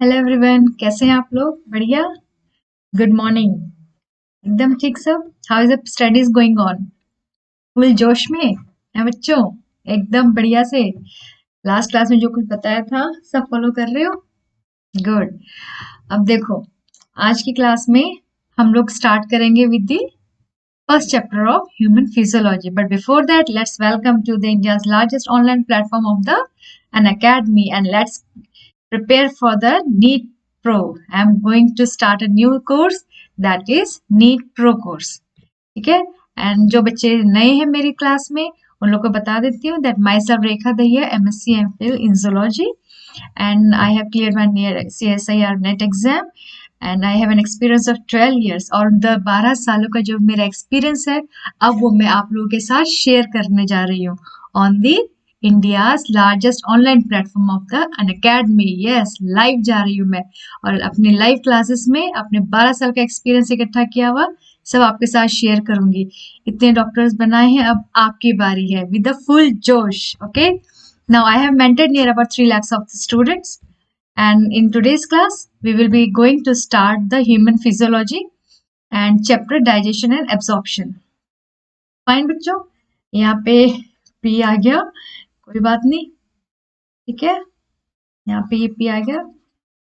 Hello everyone, कैसे हैं आप लोग? बढ़िया। Good morning. एकदम ठीक सब। How is the studies going on? Full जोश में है बच्चों? एकदम बढ़िया से। लास्ट क्लास में जो कुछ बताया था सब फॉलो कर रहे हो? गुड। अब देखो, आज की क्लास में हम लोग स्टार्ट करेंगे with the first chapter of human physiology, but before that let's welcome to the India's largest online platform of the an academy, and let's prepare for the NEET Pro. I am going to start a new course, that is NEET Pro course. ठीक है? And जो बच्चे नए हैं मेरी class में उन लोग को बता देती हूँ that my self Rekha Dahiya, MSc MPhil in zoology, and I have cleared my CSIR NET exam and I have an experience of 12 years. और 12 सालों का जो मेरा एक्सपीरियंस है अब वो मैं आप लोगों के साथ शेयर करने जा रही हूँ on the India's largest online platform of the Unacademy. Yes, live जा रही हूँ मैं और अपने लाइव क्लासेस में अपने 12 साल का एक्सपीरियंस इकट्ठा किया हुआ सब आपके साथ शेयर करूंगी। इतने डॉक्टर्स बनाए हैं, अब आपकी बारी है विद द फुल जोश। Okay, now I have mentored near about 3 lakhs of students, and in today's class we will be going to start the human physiology and chapter digestion and absorption. Fine बच्चों, यहाँ पे P आ गया, कोई बात नहीं, ठीक है। यहाँ पे ये पी आ गया,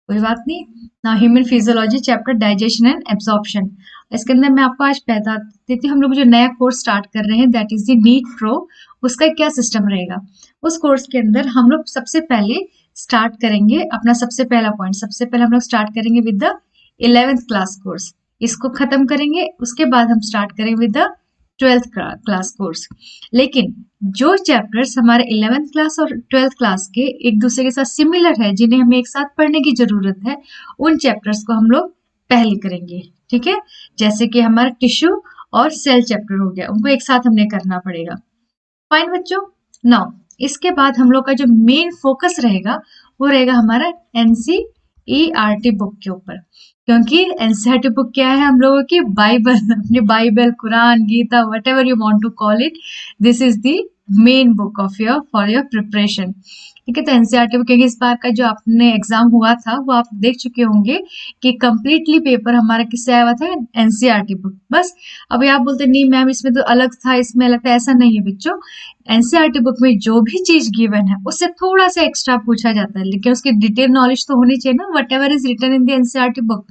कोई बात नहीं। ना human physiology chapter digestion and absorption, इसके अंदर मैं आपको आज बता देती हूँ हम लोग जो नया कोर्स स्टार्ट कर रहे हैं that is the NEET pro, उसका क्या सिस्टम रहेगा। उस कोर्स के अंदर हम लोग सबसे पहले स्टार्ट करेंगे अपना सबसे पहला पॉइंट, सबसे पहले हम लोग स्टार्ट करेंगे with the 11th class course, इसको खत्म करेंगे। उसके बाद हम स्टार्ट करेंगे with the 12th class course. लेकिन जो चैप्टर्स हमारे 11th क्लास और 12th क्लास के एक दूसरे के साथ सिमिलर है, जिन्हें हमें एक साथ पढ़ने की जरूरत है, उन चैप्टर्स को हम लोग पहले करेंगे। ठीक है, जैसे कि हमारा टिश्यू और सेल चैप्टर हो गया, उनको एक साथ हमने करना पड़ेगा। फाइन बच्चों, नाउ इसके बाद हम लोग का जो मेन फोकस रहेगा वो रहेगा हमारा NCERT बुक के ऊपर, क्योंकि NCERT बुक क्या है हम लोगों की बाइबल, अपनी Bible, Quran, Gita, whatever you want to call it, this is the main book of your for your preparation. ठीक है, तो NCERT बुक, क्योंकि इस बार का जो आपने एग्जाम हुआ था वो आप देख चुके होंगे कि कंप्लीटली पेपर हमारा किससे आया हुआ था, NCERT बुक। बस अभी आप बोलते नहीं मैम इसमें तो अलग था, इसमें अलग था, ऐसा नहीं है बच्चों। NCERT बुक में जो भी चीज गिवन है उससे थोड़ा सा एक्स्ट्रा पूछा जाता है, लेकिन उसकी डिटेल नॉलेज तो होनी चाहिए ना, whatever is written in the NCERT book.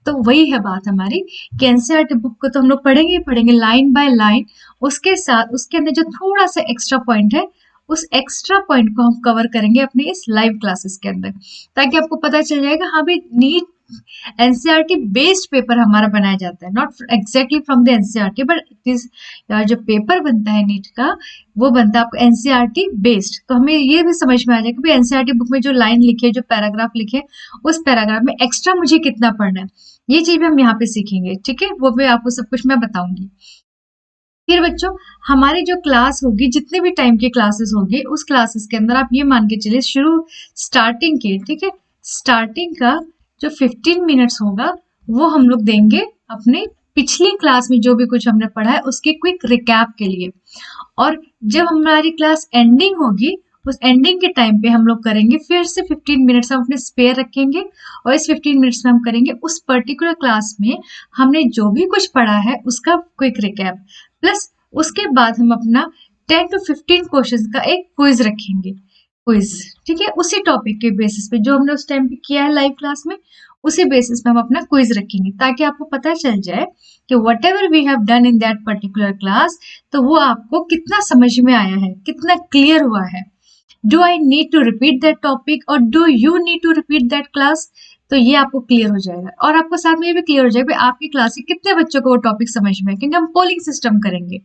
तो वही है बात हमारी कि NCERT बुक को तो हम लोग पढ़ेंगे ही पढ़ेंगे लाइन बाय लाइन, उसके साथ उसके अंदर जो थोड़ा सा एक्स्ट्रा पॉइंट है उस एक्स्ट्रा पॉइंट को हम कवर करेंगे अपनी इस लाइव क्लासेस के अंदर, ताकि आपको पता चल जाएगा हाँ भाई नीट NCERT बेस्ड पेपर हमारा बनाया जाता है, not exactly from the NCERT, but it is जो पेपर बनता है नीट का वो बनता है आपको NCERT बेस्ड। तो हमें ये भी समझ में आ जाएगा कि NCERT बुक में जो लाइन लिखी है, जो पैराग्राफ लिखे, उस पैराग्राफ में एक्स्ट्रा मुझे कितना पढ़ना है, ये चीज भी हम यहाँ पे सीखेंगे। ठीक है, वो भी आपको सब कुछ मैं बताऊंगी। फिर बच्चों हमारी जो क्लास होगी, जितने भी टाइम की क्लासेस होगी, उस क्लासेस के अंदर आप ये मान के चलिए शुरू स्टार्टिंग के, ठीक है, स्टार्टिंग का जो 15 मिनट्स होगा वो हम लोग देंगे अपने पिछली क्लास में जो भी कुछ हमने पढ़ा है उसके क्विक रिकैप के लिए। और जब हमारी क्लास एंडिंग होगी उस एंडिंग के टाइम पे हम लोग करेंगे फिर से 15 मिनट्स हम अपने स्पेयर रखेंगे, और इस 15 मिनट्स में हम करेंगे उस पर्टिकुलर क्लास में हमने जो भी कुछ पढ़ा है उसका क्विक रिकैप, प्लस उसके बाद हम अपना 10 to 15 क्वेश्चंस का एक क्विज रखेंगे। क्विज, ठीक है, उसी टॉपिक के बेसिस पे जो हमने उस टाइम पे किया है लाइव क्लास में, उसी बेसिस पे हम अपना क्विज रखेंगे, ताकि आपको पता चल जाए कि whatever we have done in that particular class, तो वो आपको कितना समझ में आया है, कितना क्लियर हुआ है। Do I need to repeat that topic और do you need to repeat that class, तो ये आपको क्लियर हो जाएगा। और आपको साथ में ये भी क्लियर हो जाएगा कि आपकी क्लास से कितने बच्चों को वो टॉपिक समझ में है, क्योंकि हम पोलिंग सिस्टम करेंगे,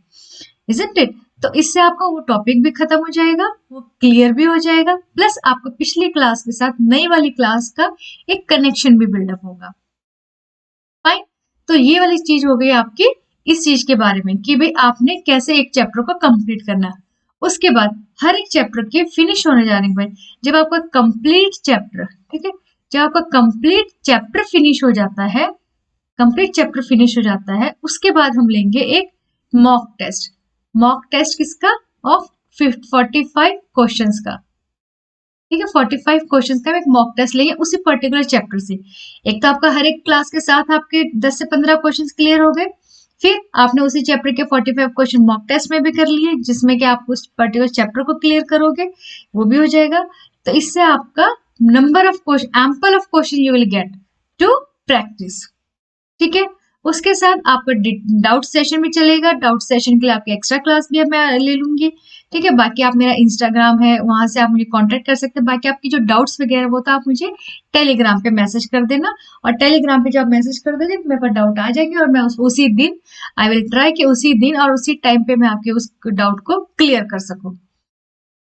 इजंट इट। तो इससे आपका वो टॉपिक भी खत्म हो जाएगा, वो क्लियर भी हो जाएगा, प्लस आपको पिछली क्लास के साथ नई वाली क्लास का एक कनेक्शन भी बिल्डअप होगा। फाइन, तो ये वाली चीज हो गई आपकी इस चीज के बारे में कि भाई आपने कैसे एक चैप्टर को कंप्लीट करना है। उसके बाद हर एक चैप्टर के फिनिश होने जाने के बाद जब आपका कंप्लीट चैप्टर, ठीक है, जब आपका कंप्लीट चैप्टर फिनिश हो जाता है, कंप्लीट चैप्टर फिनिश हो जाता है, उसके बाद हम लेंगे एक मॉक टेस्ट। मॉक टेस्ट किसका? ऑफ 45 क्वेश्चंस का। ठीक है, 45 क्वेश्चंस का एक मॉक टेस्ट लेंगे उसी पर्टिकुलर चैप्टर से। एक तो आपका हर एक क्लास के साथ आपके 10 से 15 क्वेश्चंस क्लियर हो गए, फिर आपने उसी चैप्टर के 45 क्वेश्चन मॉक टेस्ट में भी कर लिए, जिसमें कि आप उस पर्टिकुलर चैप्टर को क्लियर करोगे, वो भी हो जाएगा। तो इससे आपका number of question, ample of question you will get to practice. ठीक है, उसके साथ आपका डाउट सेशन भी चलेगा। डाउट सेशन के लिए आपकी एक्स्ट्रा क्लास भी मैं ले लूंगी। ठीक है, बाकी आप मेरा इंस्टाग्राम है, वहां से आप मुझे कांटेक्ट कर सकते हैं। बाकी आपकी जो डाउट्स वगैरह वो तो आप मुझे टेलीग्राम पे मैसेज कर देना, और टेलीग्राम पे जब आप मैसेज कर दोगे तो मेरे पास डाउट आ जाएगी, और मैं उसी दिन आई विल ट्राई कि उसी दिन और उसी टाइम पे मैं आपके उस डाउट को क्लियर कर सकूं।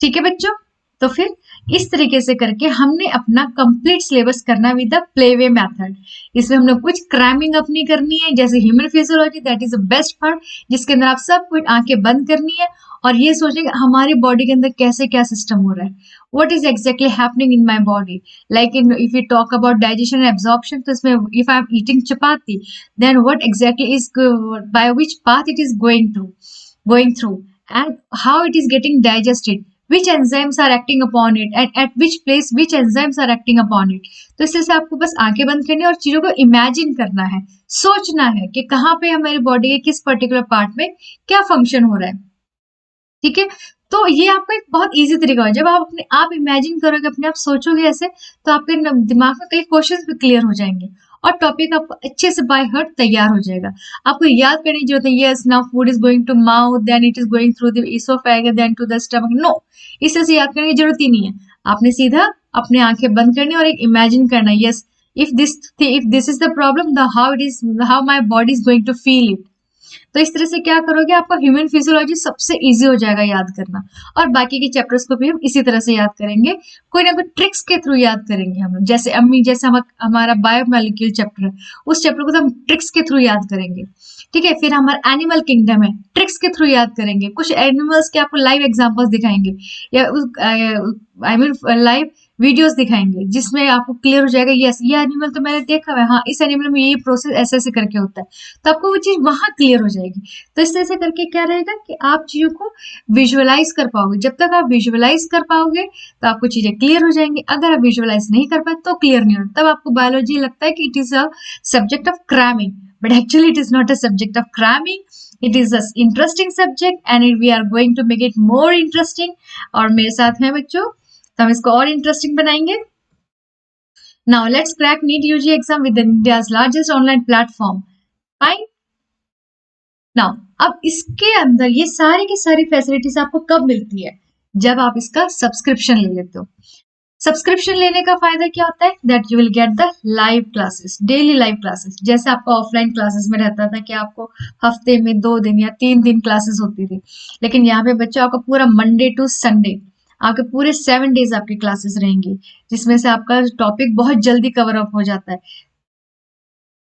ठीक है बच्चों, तो फिर इस तरीके से करके हमने अपना कंप्लीट सिलेबस करना विद द प्लेवे मेथड। इसमें हम लोग कुछ क्रैमिंग अपनी करनी है, जैसे human physiology, that is the best part, जिसके अंदर आप सब कुछ आंखें बंद करनी है और ये सोचेंगे हमारी बॉडी के अंदर कैसे क्या सिस्टम हो रहा है, what is exactly happening in my body. Like in if you talk about digestion and absorption, तो इसमें if I am eating chapati, then what exactly is by which path it is going through and how it is getting digested, which enzymes are acting upon it and at which place which enzymes are acting upon it। तो इससे से आपको बस आंखें बंद करनी है और चीजों को इमेजिन करना है, सोचना है कि कहाँ पे हमारी बॉडी के किस पर्टिकुलर पार्ट में क्या फंक्शन हो रहा है। ठीक है, तो ये आपका एक बहुत इजी तरीका है। जब आप अपने आप इमेजिन करोगे, अपने आप सोचोगे ऐसे, तो आपके दिमाग में कई क्वेश्चंस भी क्लियर हो जाएंगे और टॉपिक आपको अच्छे से बाय हार्ट तैयार हो जाएगा। आपको याद करने की जरूरत है, yes now food is going to mouth, then it is going through the oesophagus, then to the stomach. No, इस तरह से याद करने की जरूरत ही नहीं है। आपने सीधा अपने आंखें बंद करनी और एक इमेजिन करना, yes if this is the problem, the how my body is going to feel it. तो इस तरह से क्या करोगे, आपका ह्यूमन फिजियोलॉजी सबसे इजी हो जाएगा याद करना, और बाकी के चैप्टर्स को भी हम इसी तरह से याद करेंगे, कोई ना कोई ट्रिक्स के थ्रू याद करेंगे हम लोग। जैसे हमारा बायोमोलिक्यूल चैप्टर है, उस चैप्टर को तो हम ट्रिक्स के थ्रू याद करेंगे। ठीक है, फिर हमारा एनिमल किंगडम है, ट्रिक्स के थ्रू याद करेंगे। कुछ एनिमल्स के आपको लाइव एग्जांपल्स दिखाएंगे, या आई मीन लाइव वीडियोस दिखाएंगे, जिसमें आपको क्लियर हो जाएगा, यस ये एनिमल तो मैंने देखा है, हाँ इस एनिमल में ये प्रोसेस ऐसे ऐसे करके होता है, तो आपको वो चीज वहां क्लियर हो जाएगी। तो इस तरह से करके क्या रहेगा कि आप चीजों को विजुअलाइज कर पाओगे। जब तक आप विजुअलाइज कर पाओगे तो आपको चीजें क्लियर हो जाएंगी। अगर आप विजुअलाइज नहीं कर पाए तो क्लियर नहीं होता, तब आपको बायोलॉजी लगता है कि it is a subject of cramming, but actually it is not a subject of cramming, it is a interesting subject and we are going to make it more interesting. और मेरे साथ हैं बच्चों, तो हम इसको और इंटरेस्टिंग बनाएंगे। Now let's crack NEET UG exam with India's largest online platform. Fine, now अब इसके अंदर ये सारी की सारी फैसिलिटीज आपको कब मिलती है, जब आप इसका सब्सक्रिप्शन ले लेते हो। सब्सक्रिप्शन लेने का फायदा क्या होता है, that you will get the live classes, daily live classes. जैसे आपका ऑफलाइन क्लासेस में रहता था कि आपको हफ्ते में 2 दिन या 3 दिन क्लासेस होती थी, लेकिन यहाँ पे बच्चों आपका पूरा मंडे टू संडे आपके पूरे 7 डेज आपकी क्लासेस रहेंगी, जिसमें से आपका टॉपिक बहुत जल्दी कवर अप हो जाता है।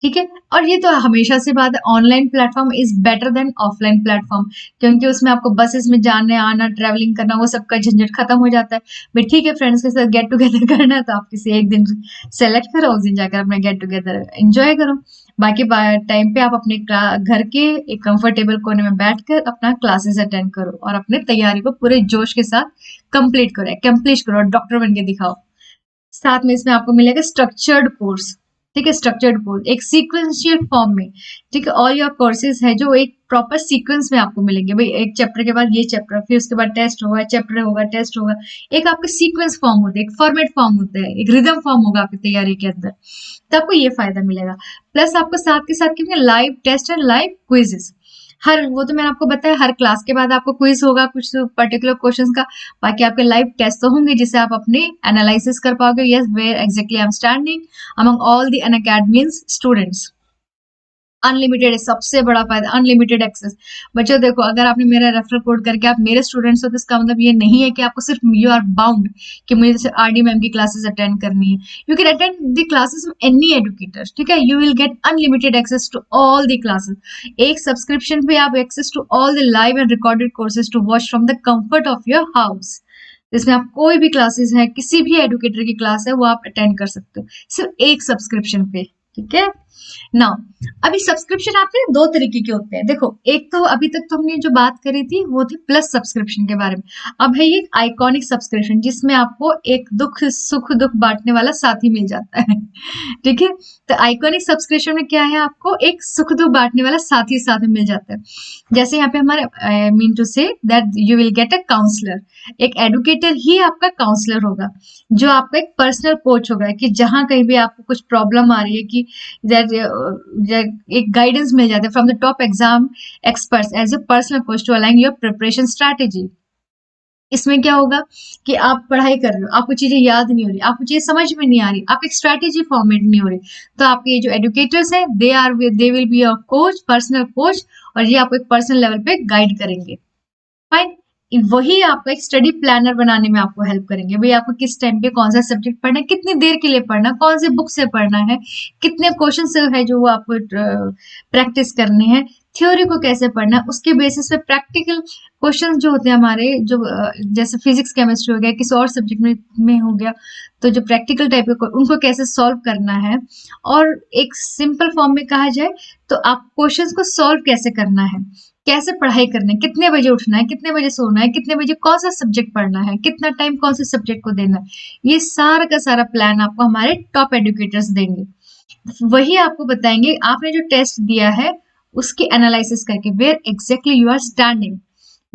ठीक है, और ये तो हमेशा से बात है, online platform is better than offline platform, क्योंकि उसमें आपको बसेस में जाने आना, ट्रैवलिंग करना, वो सबका झंझट खत्म हो जाता है। बट ठीक है, फ्रेंड्स के साथ गेट टुगेदर करना है तो आप किसी एक दिन सेलेक्ट करो, उस दिन जाकर अपना गेट टुगेदर एंजॉय करो। बाकी टाइम पे आप अपने घर के एक कंफर्टेबल कोने में बैठकर अपना क्लासेस अटेंड करो और अपने तैयारी को पूरे जोश के साथ कंप्लीट करो, डॉक्टर बन के दिखाओ। साथ में इसमें आपको मिलेगा स्ट्रक्चर्ड कोर्स। ठीक है, स्ट्रक्चर्ड कोर्स एक सीक्वेंशियल फॉर्म में। ठीक है, ऑल योर कोर्सेज है जो एक प्रॉपर सीक्वेंस में आपको मिलेंगे। भाई एक चैप्टर के बाद ये चैप्टर, फिर उसके बाद टेस्ट होगा, चैप्टर होगा, टेस्ट होगा, एक आपके सीक्वेंस फॉर्म होता है, एक फॉर्मेट फॉर्म होता है, एक रिदम फॉर्म होगा आपकी तैयारी के अंदर, तो आपको ये फायदा मिलेगा। प्लस आपको साथ के साथ क्या live test and live quizzes. वो तो मैंने आपको बताया, हर क्लास के बाद आपको क्विज होगा कुछ पर्टिकुलर क्वेश्चंस का। बाकी आपके लाइव टेस्ट तो होंगे जिससे आप अपने एनालिसिस कर पाओगे, yes where exactly I am standing among all the Unacademians students. Unlimited है सबसे बड़ा फायदा, अनलिमिटेड एक्सेस। बच्चों देखो, अगर आपने मेरा रेफरल कोड करके आप मेरे स्टूडेंट्स हो तो इसका मतलब ये नहीं है कि आपको सिर्फ यू आर बाउंड कि मुझे जैसे आरडी मैम की क्लासेस अटेंड करनी है। You can attend the classes of any educator. ठीक है, you will get unlimited access to all the classes. एक सब्सक्रिप्शन पे आप access to all the live and recorded courses to watch from the comfort of your house. इसमें आप कोई भी classes है, किसी भी एडुकेटर की क्लास है, वो आप अटेंड कर सकते हो सिर्फ एक सब्सक्रिप्शन पे। ठीक है, नाउ अभी सब्सक्रिप्शन आपने दो तरीके के होते हैं। देखो, एक तो अभी तक तो हमने जो बात करी थी वो थी प्लस सब्सक्रिप्शन के बारे में। अब है ये आइकॉनिक सब्सक्रिप्शन, जिसमें आपको एक दुख सुख दुख बांटने वाला साथी मिल जाता है। ठीक है, तो आइकॉनिक सब्सक्रिप्शन में क्या है, आपको एक सुख दुख बांटने वाला साथी साथ में मिल जाता है। जैसे यहाँ पे हमारे mean to say that you will get a counsellor. एक एडुकेटर ही आपका काउंसलर होगा, जो आपका एक पर्सनल कोच होगा, कि जहां कहीं भी आपको कुछ प्रॉब्लम आ रही है, कि एक गाइडेंस मिल जाता है from the top exam experts as a personal coach to align your preparation strategy. इसमें क्या होगा कि आप पढ़ाई कर रहे हो, आपको चीजें याद नहीं हो रही, आपको चीजें समझ में नहीं आ रही, आप एक स्ट्रैटेजी फॉर्मेट नहीं हो रही, तो आपके ये जो एडुकेटर्स हैं they will be your coach, personal coach, और ये आपको एक पर्सनल लेवल पे गाइड करेंगे। फाइन। वही आपका एक स्टडी प्लानर बनाने में आपको हेल्प करेंगे। भाई आपको किस टाइम पे कौन सा सब्जेक्ट पढ़ना है, कितनी देर के लिए पढ़ना है, कौन से बुक से पढ़ना है, कितने क्वेश्चन है जो वो आपको प्रैक्टिस करने हैं, थ्योरी को कैसे पढ़ना है, उसके बेसिस पे प्रैक्टिकल क्वेश्चन जो होते हैं हमारे, जो जैसे फिजिक्स केमिस्ट्री हो गया, किसी और सब्जेक्ट में हो गया, तो जो प्रैक्टिकल टाइप के उनको कैसे सॉल्व करना है। और एक सिंपल फॉर्म में कहा जाए तो आप क्वेश्चंस को सॉल्व कैसे करना है, कैसे पढ़ाई करनी है, कितने बजे उठना है, कितने बजे सोना है, कितने बजे कौन सा सब्जेक्ट पढ़ना है, कितना टाइम कौन से सब्जेक्ट को देना है, ये सारा का सारा प्लान आपको हमारे टॉप एडुकेटर्स देंगे। वही आपको बताएंगे आपने जो टेस्ट दिया है उसकी एनालिसिस करके where exactly you are standing.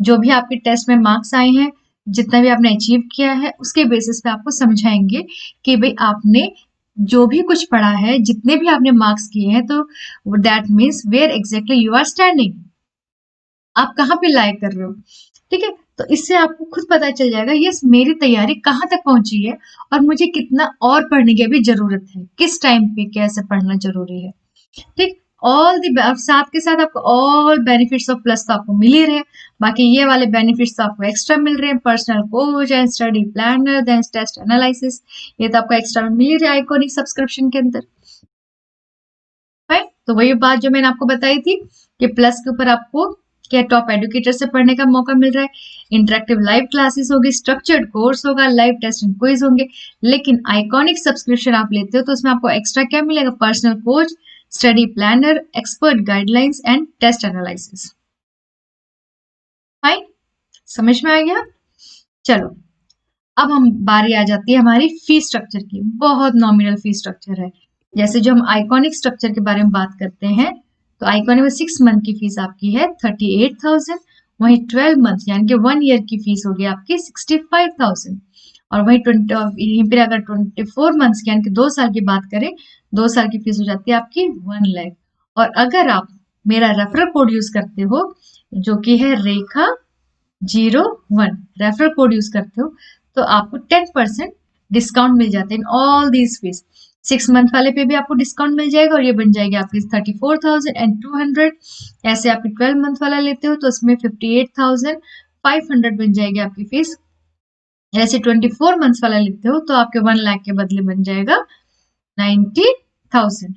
जो भी आपके टेस्ट में मार्क्स आए हैं, जितना भी आपने अचीव किया है, उसके बेसिस पे आपको समझाएंगे कि भाई आपने जो भी कुछ पढ़ा है, जितने भी आपने मार्क्स किए हैं, तो that means where exactly you are standing, आप कहाँ पे लाइक कर रहे हो। ठीक है, तो इससे आपको खुद पता चल जाएगा यस मेरी तैयारी कहाँ तक पहुंची है, और मुझे कितना और पढ़ने की अभी जरूरत है, किस टाइम पे कैसे पढ़ना जरूरी है। ठीक, ऑल दी साथ के साथ आपको ऑल बेनिफिट्स ऑफ प्लस तो आपको मिल ही रहे, बाकी ये वाले बेनिफिट्स तो आपको एक्स्ट्रा मिल रहे हैं, personal coach and study planner then test analysis, ये तो आपको एक्स्ट्रा मिल ही रहा है आइकॉनिक सब्सक्रिप्शन के अंदर। राइट, तो वही बात जो मैंने आपको बताई थी कि प्लस के ऊपर आपको क्या टॉप एडुकेटर से पढ़ने का मौका मिल रहा है, इंटरेक्टिव लाइव क्लासेस होगी, स्ट्रक्चर्ड कोर्स होगा, लाइव टेस्ट एंड क्विज होंगे। लेकिन आइकॉनिक सब्सक्रिप्शन आप लेते हो तो उसमें आपको एक्स्ट्रा क्या मिलेगा, personal coach, study planner, expert guidelines and test analysis. Fine, समझ में आ गया। चलो, अब हम बारी आ जाती है हमारी फी स्ट्रक्चर की। बहुत नॉमिनल फी स्ट्रक्चर है। जैसे जो हम आइकॉनिक स्ट्रक्चर के बारे में बात करते हैं, तो आइकॉनिक में 6 मंथ की फीस आपकी है 38,000, वहीं 12 मंथ यानी कि 1 ईयर की फीस होगी आपकी 65,000, और वहीं 20 फिर अगर 24 मंथ्स की यानी कि 2 साल की बात करें, 2 साल की फीस हो जाती है आपकी 1 लाख। और अगर आप मेरा रेफरल कोड यूज करते हो, जो कि है रेखा 01, रेफरल कोड यूज करते हो, तो आपको 10% डिस्काउंट मिल जाते हैं in all these fees. 6 month वाले पे भी आपको डिस्काउंट मिल जाएगा, और ये बन जाएगी आपकी 34,200। ऐसे आपकी 12 मंथ वाला लेते हो तो उसमें 58,500 बन जाएगी आपकी फीस। ऐसे 24 मंथ्स वाला लेते हो तो आपके 1 लाख के बदले बन जाएगा 90,000।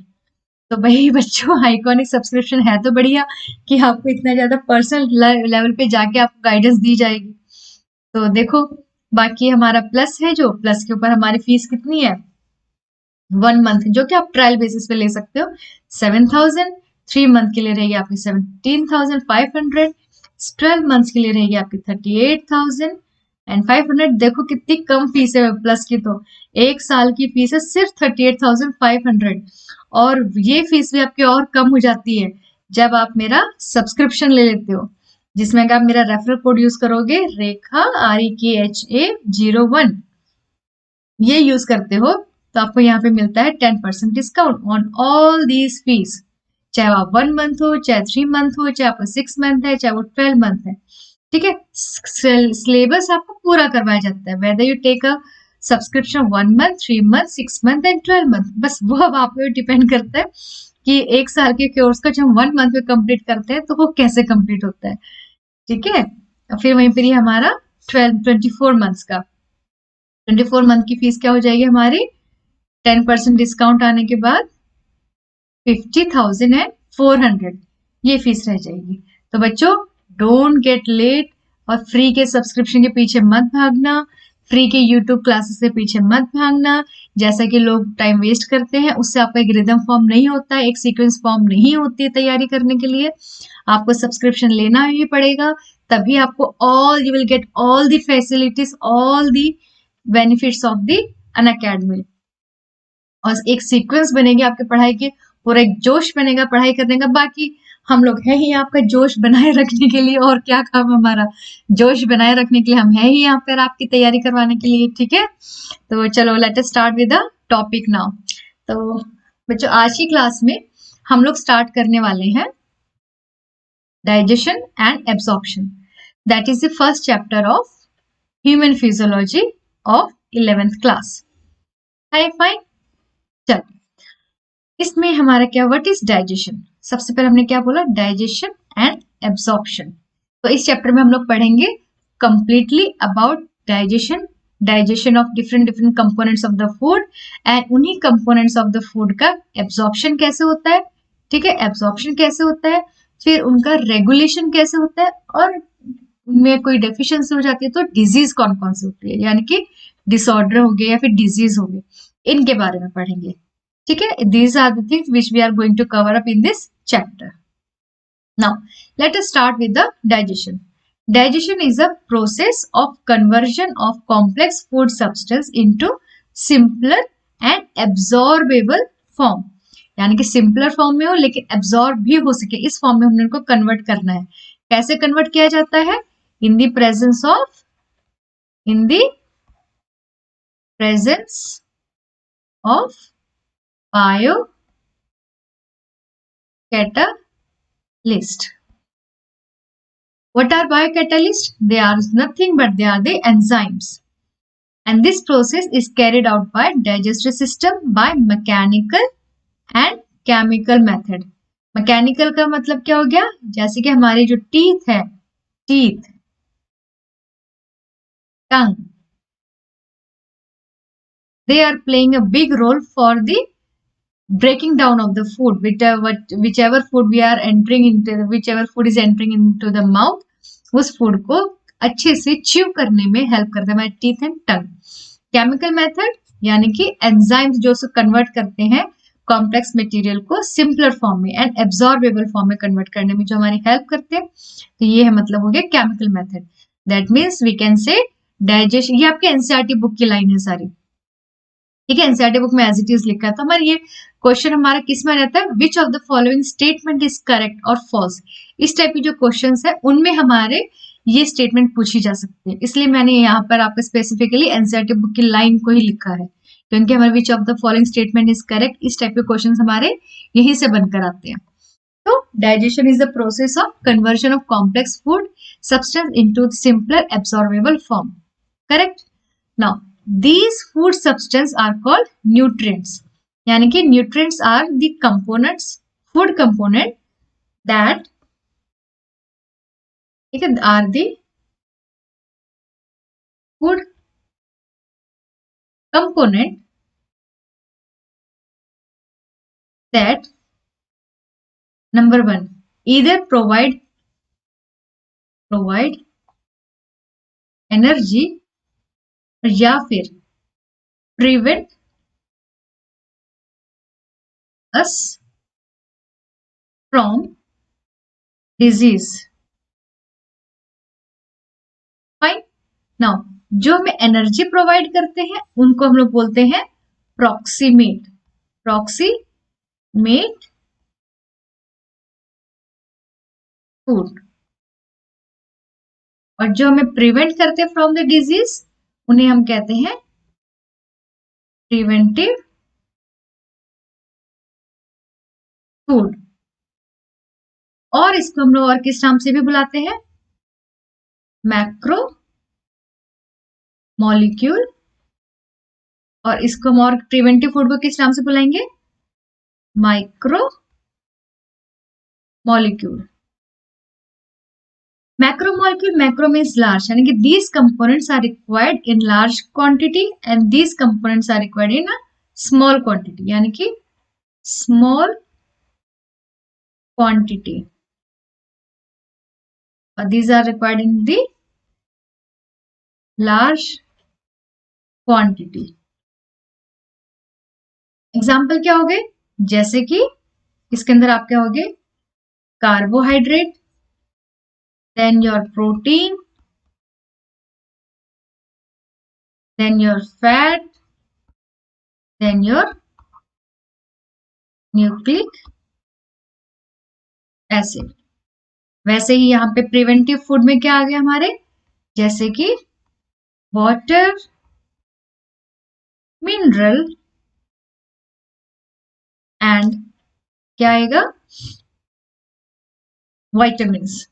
तो भाई बच्चों, आइकॉनिक सब्सक्रिप्शन है तो बढ़िया कि आपको इतना ज्यादा पर्सनल लेवल पे जाके आपको गाइडेंस दी जाएगी। तो देखो, बाकी हमारा प्लस है, जो प्लस के ऊपर हमारी फीस कितनी है 1 मंथ, जो कि आप ट्रायल बेसिस पे ले सकते हो 7,000, 3 मंथ के लिए रहेगी आपकी 17,500, 12 मंथ्स के लिए रहेगी आपकी 38,500। देखो कितनी कम फीस है प्लस की, तो 1 साल की फीस है सिर्फ 38,500, और ये फीस भी आपकी और कम हो जाती है जब आप मेरा सब्सक्रिप्शन ले लेते हो, जिसमें आप मेरा रेफरल कोड यूज करोगे रेखा REKHA01, ये यूज करते हो तो आपको यहाँ पे मिलता है 10% discount on all these fees, चाहे आप 1 मंथ हो, चाहे 3 मंथ हो, चाहे आपको 6 मंथ है, चाहे वो 12 मंथ है। ठीक है, सिलेबस आपको पूरा करवाया जाता है, whether you take a subscription 1 month, 3 month, 6 month and 12 month, बस वो अब आप पे डिपेंड करता है कि 1 साल के कोर्स का जब हम 1 मंथ में कंप्लीट करते हैं तो वो कैसे कंप्लीट होता है। ठीक है, फिर वहीं पर ही हमारा 24 मंथ्स का 24 मंथ की फीस क्या हो जाएगी हमारी, 10% डिस्काउंट आने के बाद 50,400 ये फीस रह जाएगी। तो बच्चों, डोंट गेट लेट और फ्री के सब्सक्रिप्शन के पीछे मत भागना। फ्री के यूट्यूब क्लासेस से पीछे मत भागना। जैसा कि लोग टाइम वेस्ट करते हैं, उससे आपका एक रिदम फॉर्म नहीं होता है, एक सीक्वेंस फॉर्म नहीं होती है तैयारी करने के लिए। आपको सब्सक्रिप्शन लेना ही पड़ेगा, तभी आपको you will get all the facilities, all the benefits of the Unacademy. और एक सीक्वेंस बनेगी आपकी पढ़ाई की, पूरा एक जोश बनेगा पढ़ाई करने का। बाकी हम लोग है ही आपका जोश बनाए रखने के लिए, और क्या काम हमारा, जोश बनाए रखने के लिए हम है ही यहाँ पर आपकी तैयारी करवाने के लिए, ठीक है। तो चलो let us start with the topic now. तो बच्चों, आज की क्लास में हम लोग स्टार्ट करने वाले हैं digestion and absorption. That is the first chapter of human physiology of 11th class. Hi fine. चलो, इसमें हमारा क्या, व्हाट इज डाइजेशन। सबसे पहले हमने क्या बोला, डाइजेशन एंड एब्जॉर्प्शन। तो इस चैप्टर में हम लोग पढ़ेंगे completely about digestion, digestion of different different components of the food, and उन्हीं कंपोनेंट्स ऑफ द फूड का एब्जॉर्प्शन कैसे होता है, ठीक है, एब्जॉर्प्शन कैसे होता है, फिर उनका रेगुलेशन कैसे होता है, और में कोई डेफिशिएंसी हो जाती है तो डिजीज कौन कौन सी होती है, यानी कि डिसऑर्डर हो गए या फिर डिजीज हो गए, इनके बारे में पढ़ेंगे, ठीक है। These are the things which we are going to cover up in this chapter. Now, let us start with the digestion. Digestion is a process of conversion of complex food substance into simpler and absorbable form. यानी कि simpler form में हो लेकिन absorb भी हो सके, इस form में हमने इनको कन्वर्ट करना है। कैसे कन्वर्ट किया जाता है, in the presence of biocatalyst. What are biocatalysts? They are nothing but they are the enzymes. And this process is carried out by digestive system by mechanical and chemical method. Mechanical का मतलब क्या हो गया, जैसे कि हमारी जो teeth है, teeth, tongue, they are playing a big role for the breaking down of the food, whichever food we are entering into, whichever food is entering into the mouth, उस फूड को अच्छे से च्यू करने में help करता है हमारे teeth and tongue. Chemical method यानी कि एंजाइम्स जो कन्वर्ट करते हैं कॉम्प्लेक्स मटेरियल को सिंपलर फॉर्म में एंड एब्जॉर्बेबल फॉर्म में कन्वर्ट करने में जो हमारी हेल्प करते हैं, तो ये है मतलब हो गया chemical method. That means we can say digestion, ये आपके एनसीईआरटी बुक की लाइन है सारी, ठीक है, एनसीईआरटी बुक में एज इट इज लिखा है। तो हमारे ये क्वेश्चन हमारा किस में रहता है, विच of the following statement is correct और फॉल्स। इस टाइप की जो क्वेश्चंस है उनमें हमारे ये स्टेटमेंट पूछी जा सकती है, इसलिए मैंने यहाँ पर आपको स्पेसिफिकली एनसीईआरटी बुक की लाइन को ही लिखा है, क्योंकि हमारे which of the following statement is correct, इस टाइप के क्वेश्चन हमारे यहीं से बनकर आते हैं। तो digestion is the process of conversion of complex food substance into simpler absorbable form, correct. Now these food substance are called nutrients, यानी कि nutrients are the components, food component that are the food component that number one either provide energy या फिर prevent us from disease. Fine. Now जो हमें energy provide करते हैं उनको हम लोग बोलते हैं प्रॉक्सीमेट, प्रॉक्सीमेट फूड। और जो हमें प्रिवेंट करते हैं फ्रॉम द डिजीज उन्हें हम कहते हैं प्रिवेंटिव फूड। और इसको हम लोग और किस नाम से भी बुलाते हैं, मैक्रो मॉलिक्यूल। और इसको हम और प्रिवेंटिव फूड को किस नाम से बुलाएंगे, micro molecule. Macromolecule, macro means large, यानी कि these components are required in large quantity and these components are required in a small quantity, यानी कि small quantity, और these are required in the large quantity. Example क्या हो गए, जैसे कि इसके अंदर आप क्या होगे, carbohydrate, then your protein, then your fat, then your nucleic acid. वैसे ही यहाँ पे प्रिवेंटिव फूड में क्या आ गया हमारे, जैसे कि वाटर, मिनरल एंड क्या आएगा, विटामिन्स।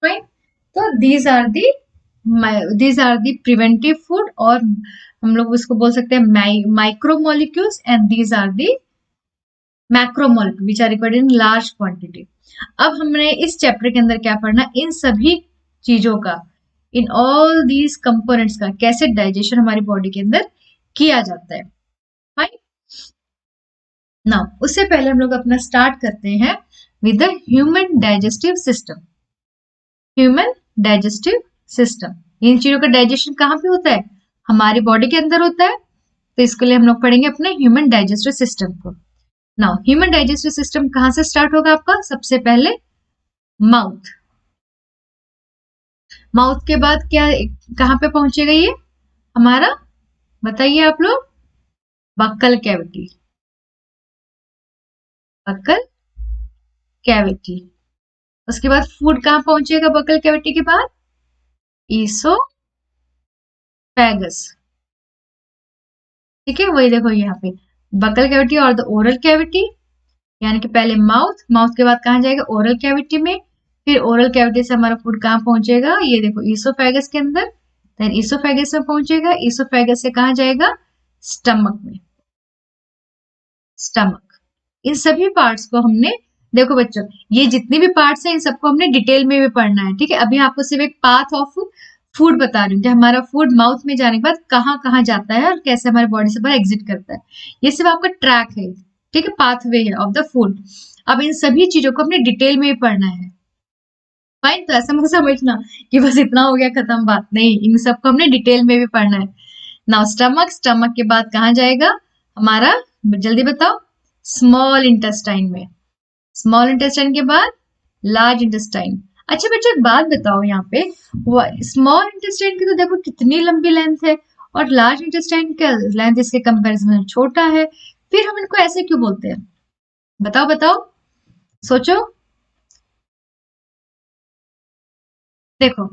राइट, तो these are the preventive food, और हम लोग उसको बोल सकते हैं micromolecules, and these are the macromolecule which are required in large quantity. अब हमने इस चैप्टर के अंदर क्या पढ़ना, इन सभी चीजों का, इन ऑल दीज कंपोनेंट्स का कैसे डाइजेशन हमारी बॉडी के अंदर किया जाता है। फाइन, नाउ उससे पहले हम लोग अपना स्टार्ट करते हैं with the human digestive system. Human digestive system, इन चीजों का डाइजेशन कहाँ पे होता है, हमारी बॉडी के अंदर होता है। तो इसके लिए हम लोग पढ़ेंगे अपने ह्यूमन डाइजेस्टिव सिस्टम को। नाउ ह्यूमन डाइजेस्टिव सिस्टम कहां से स्टार्ट होगा आपका, सबसे पहले माउथ। माउथ के बाद क्या, कहां पे पहुंचेगा ये हमारा, बताइए आप लोग, बक्कल कैविटी। बक्कल कैविटी, उसके बाद फूड कहां पहुंचेगा बक्कल कैविटी के बाद, ईसोफेगस। ठीक है, वही देखो यहाँ पे बक्कल कैविटी और द ओरल कैविटी, यानी कि पहले माउथ, माउथ के बाद कहां जाएगा, ओरल कैविटी में, फिर ओरल कैविटी से हमारा फूड कहां पहुंचेगा, ये देखो ईसोफेगस के अंदर, देन ईसोफेगस में पहुंचेगा, ईसोफेगस से कहां जाएगा, स्टमक में। स्टमक, इन सभी पार्ट्स को हमने, देखो बच्चों, ये जितने भी पार्ट्स हैं इन सबको हमने डिटेल में भी पढ़ना है। ठीक है, अभी आपको सिर्फ एक पाथ ऑफ फूड बता रही हूँ कि हमारा फूड माउथ में जाने के बाद कहाँ कहाँ जाता है और कैसे हमारे बॉडी से बाहर एग्जिट करता है। ये सिर्फ आपका ट्रैक है, ठीक है, पाथवे है ऑफ द फूड। अब इन सभी चीजों को हमने डिटेल में भी पढ़ना है। फाइन, तो ऐसा मत समझना कि बस इतना हो गया खत्म बात, नहीं, इन सबको हमने डिटेल में भी पढ़ना है। नाउ स्टमक, स्टमक के बाद कहाँ जाएगा हमारा, जल्दी बताओ, स्मॉल इंटेस्टाइन में। स्मॉल इंटेस्टाइन के बाद लार्ज इंटेस्टाइन। अच्छा बच्चों एक बात बताओ, यहाँ पे स्मॉल इंटेस्टाइन की तो देखो कितनी लंबी लेंथ है, और लार्ज इंटेस्टाइन का लेंथ इसके कंपैरिजन में छोटा है, फिर हम इनको ऐसे क्यों बोलते हैं, बताओ बताओ, सोचो। देखो,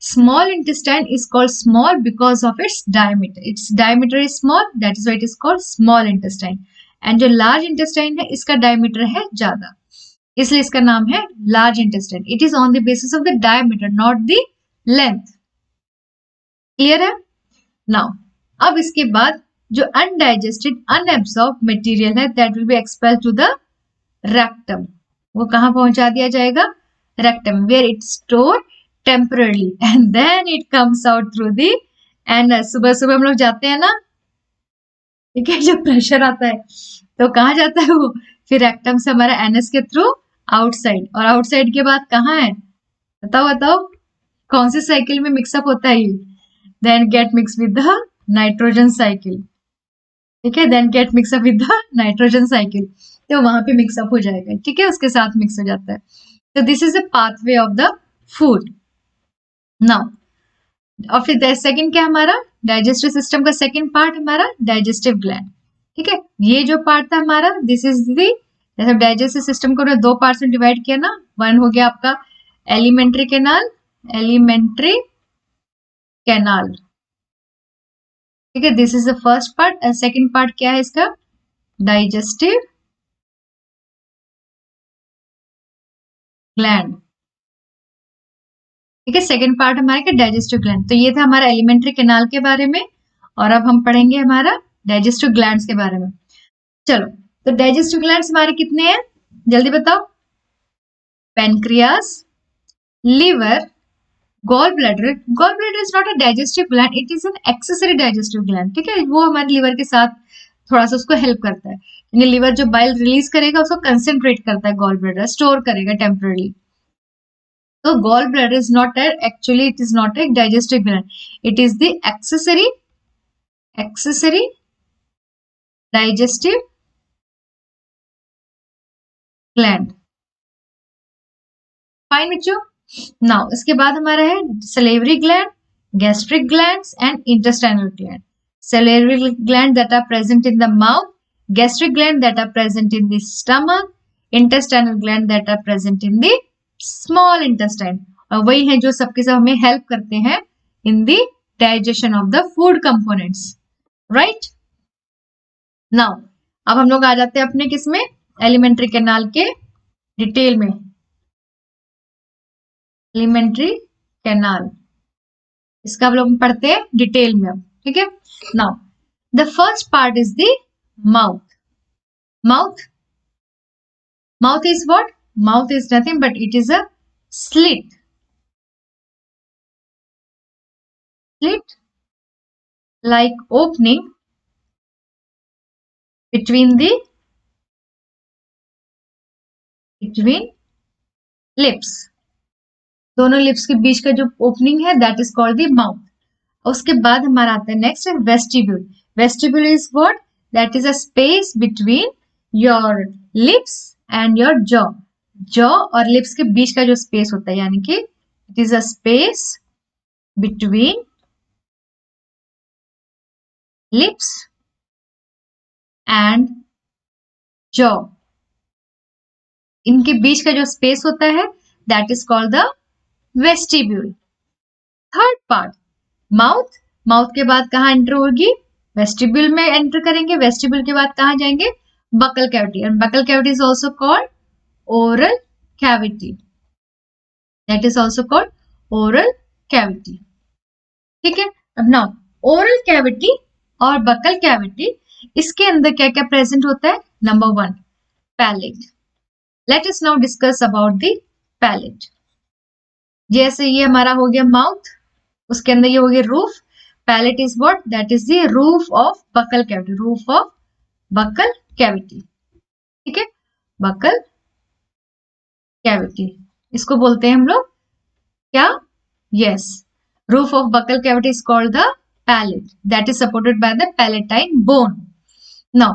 small intestine is called small because of its diameter. Its diameter is small, that is why it is called small intestine. And जो large intestine है इसका diameter है ज्यादा, इसलिए इसका नाम है large intestine. It is on the basis of the diameter, not the length. Clear है? Now, अब इसके बाद जो undigested, unabsorbed material है that will be expelled to the rectum. वो कहाँ पहुंचा दिया जाएगा, rectum, where it stored temporarily and then it comes out through the anus. सुबह सुबह हम लोग जाते हैं ना, ठीक है, जब प्रेशर आता है तो कहाँ जाता है वो, फिर रेक्टम से हमारा एनस के थ्रू आउटसाइड, और आउटसाइड के बाद कहाँ है, बताओ बताओ, कौन से साइकिल में मिक्सअप होता है ये, then get mix with the nitrogen cycle. ठीक है, then get mix up with the nitrogen cycle, तो वहां पे मिक्सअप हो जाएगा, ठीक है, उसके साथ मिक्स हो जाता है। तो this is the pathway of the food. Now, और फिर सेकंड क्या हमारा, डाइजेस्टिव सिस्टम का सेकंड पार्ट हमारा डाइजेस्टिव ग्लैंड। ठीक है, ये जो पार्ट था हमारा, दिस इज दी, जैसे डाइजेस्टिव सिस्टम को दो पार्ट्स में डिवाइड किया ना, वन हो गया आपका एलिमेंट्री कैनाल, एलिमेंट्री कैनाल, ठीक है, this is the first part, and second part क्या है इसका, डाइजेस्टिव ग्लैंड। ठीक है, सेकंड पार्ट हमारे का डाइजेस्टिव ग्लैंड। तो ये था हमारा एलिमेंट्री कैनाल के बारे में, और अब हम पढ़ेंगे हमारा डाइजेस्टिव ग्लैंड्स के बारे में। चलो, तो डाइजेस्टिव ग्लैंड्स हमारे कितने हैं, जल्दी बताओ, pancreas, liver, gall bladder. Gall bladder is not a digestive gland, it is an accessory digestive gland. ठीक है, वो हमारे लिवर के साथ थोड़ा सा उसको हेल्प करता है, यानी लिवर जो बाइल रिलीज करेगा उसको कंसेंट्रेट करता है, गॉल ब्लैडर स्टोर करेगा temporary. So gallbladder is not actually it is not a digestive gland. It is the accessory digestive gland. Fine बच्चों. नाउ इसके बाद हमारा है salivary gland, gastric glands and intestinal gland. Salivary gland that are present in the mouth, gastric gland that are present in the stomach, intestinal gland that are present in the small intestine. और वही है जो सबके सब हमें help करते हैं in the digestion of the food components. Right? Now अब हम लोग आ जाते हैं अपने किसमें, एलिमेंट्री कैनाल के डिटेल में. एलिमेंट्री कैनाल इसका हम लोग पढ़ते हैं डिटेल में अब. ठीक है. Now the first part is the mouth. Mouth is what? Mouth is nothing but it is a slit like opening between lips. दोनों लिप्स के बीच का जो ओपनिंग है that is called the mouth. उसके बाद हमारा आता है next vestibule. Vestibule is what? That is a space between your lips and your jaw. Jaw और लिप्स के बीच का जो स्पेस होता है, यानी कि it is a space between lips and jaw. इनके बीच का जो स्पेस होता है that is called the vestibule. Third part mouth. Mouth के बाद कहाँ एंटर होगी? वेस्टिब्यूल में एंटर करेंगे. वेस्टिब्यूल के बाद कहाँ जाएंगे? Buccal cavity. And buccal cavity is also called oral cavity. That is also called oral cavity. ठीक है. अब नाउ ओरल कैविटी और बकल कैविटी, इसके अंदर क्या क्या प्रेजेंट होता है? Number 1 palate. Let us now discuss about the palate. जैसे ये हमारा हो गया माउथ, उसके अंदर ये हो गया roof. Palate is what? That is the roof of buccal cavity. Roof of buccal cavity. ठीक है. बकल कैविटी इसको बोलते हैं हम लोग क्या? Yes. Roof of buccal cavity is called the palate. That is supported by the palatine bone. Now